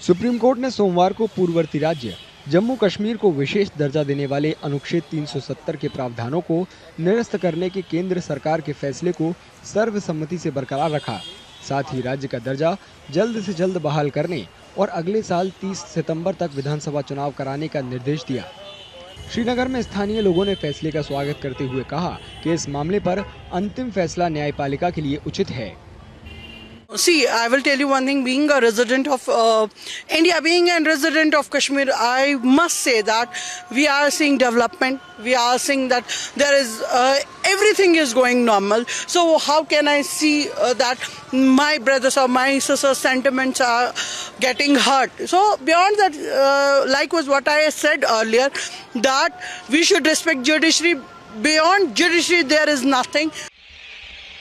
Supreme court ने सोमवार को पूर्ववर्ती राज्य जम्मू कश्मीर को विशेष दर्जा देने वाले अनुच्छेद 370 के प्रावधानों को निरस्त करने के केंद्र सरकार के फैसले को सर्वसम्मति से बरकरार रखा। साथ ही राज्य का दर्जा जल्द से जल्द बहाल करने और अगले साल 30 सितंबर तक विधानसभा चुनाव कराने का निर्देश दिया। श्रीनगर में स्थानीय लोगों ने फैसले का स्वागत करते हुए कहा कि इस मामले पर अंतिम फैसला न्यायपालिका के लिए उचित है। See, I will tell you one thing, being a resident of India, being a resident of Kashmir, I must say that we are seeing development, we are seeing that there is, everything is going normal. So how can I see that my brothers or my sisters' sentiments are getting hurt? So beyond that, like was what I said earlier, that we should respect judiciary. Beyond judiciary, there is nothing.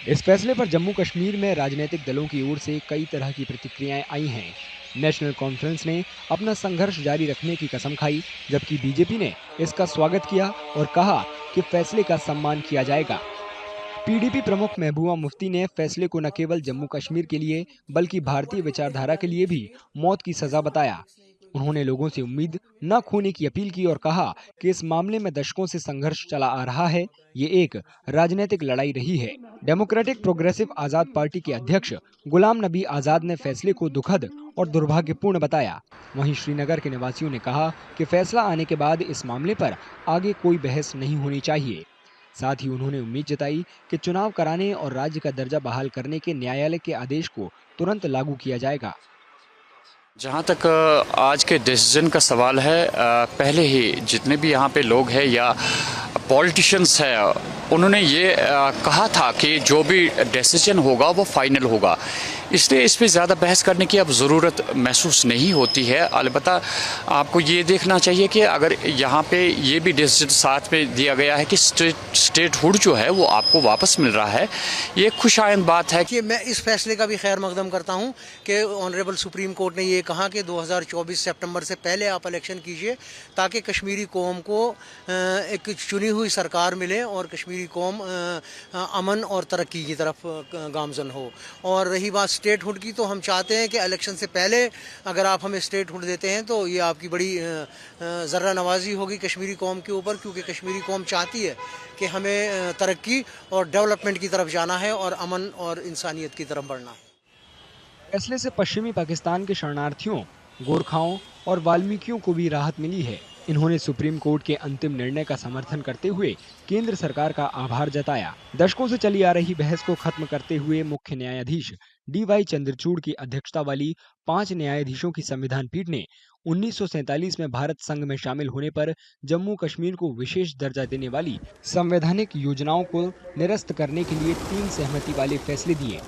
इस फैसले पर जम्मू कश्मीर में राजनीतिक दलों की ओर से कई तरह की प्रतिक्रियाएं आई हैं। नेशनल कॉन्फ्रेंस ने अपना संघर्ष जारी रखने की कसम खाई, जबकि बीजेपी ने इसका स्वागत किया और कहा कि फैसले का सम्मान किया जाएगा। पीडीपी प्रमुख महबूबा मुफ्ती ने फैसले को न केवल जम्मू कश्मीर के लिए बल्कि भारतीय विचारधारा के लिए भी मौत की सजा बताया। उन्होंने लोगों से उम्मीद न खोने की अपील की और कहा कि इस मामले में दशकों से संघर्ष चला आ रहा है, ये एक राजनीतिक लड़ाई रही है। डेमोक्रेटिक प्रोग्रेसिव आजाद पार्टी के अध्यक्ष गुलाम नबी आजाद ने फैसले को दुखद और दुर्भाग्यपूर्ण बताया। वहीं श्रीनगर के निवासियों ने कहा कि फैसला आने के बाद इस मामले पर आगे कोई बहस नहीं होनी चाहिए। साथ ही उन्होंने उम्मीद जताई कि चुनाव कराने और राज्य का दर्जा बहाल करने के न्यायालय के आदेश को तुरंत लागू किया जाएगा। जहाँ तक आज के डिसीजन का सवाल है, पहले ही जितने भी यहाँ पे लोग हैं या पॉलिटिशियंस है, उन्होंने ये कहा था कि जो भी डिसीजन होगा वो फाइनल होगा, इसलिए इस पे ज़्यादा बहस करने की अब ज़रूरत महसूस नहीं होती है। अलबत्ता आपको ये देखना चाहिए कि अगर यहाँ पे ये भी डिसीजन साथ में दिया गया है कि स्टेटहुड जो है वो आपको वापस मिल रहा है, ये खुशाइंद बात है। कि मैं इस फैसले का भी खैर मकदम करता हूँ कि ऑनरेबल सुप्रीम कोर्ट ने ये कहा कि 2024 सितंबर से पहले आप इलेक्शन कीजिए ताकि कश्मीरी कौम को एक चुनी हुई सरकार मिले और कश्मीरी कौम अमन और तरक्की की तरफ गामजन हो। और रही बात स्टेटहुड की, तो हम चाहते हैं कि इलेक्शन से पहले अगर आप हमें स्टेटहुड देते हैं तो ये आपकी बड़ी ज़र्रा नवाजी होगी कश्मीरी कौम के ऊपर, क्योंकि कश्मीरी कौम चाहती है कि हमें तरक्की और डेवलपमेंट की तरफ जाना है और अमन और इंसानियत की तरफ बढ़ना है। फैसले से पश्चिमी पाकिस्तान के शरणार्थियों, गोरखाओं और वाल्मीकियों को भी राहत मिली है। इन्होंने सुप्रीम कोर्ट के अंतिम निर्णय का समर्थन करते हुए केंद्र सरकार का आभार जताया। दशकों से चली आ रही बहस को खत्म करते हुए मुख्य न्यायाधीश DY चंद्रचूड़ की अध्यक्षता वाली 5 न्यायाधीशों की संविधान पीठ ने 1947 में भारत संघ में शामिल होने पर जम्मू कश्मीर को विशेष दर्जा देने वाली संवैधानिक योजनाओं को निरस्त करने के लिए 3 सहमति वाले फैसले दिए।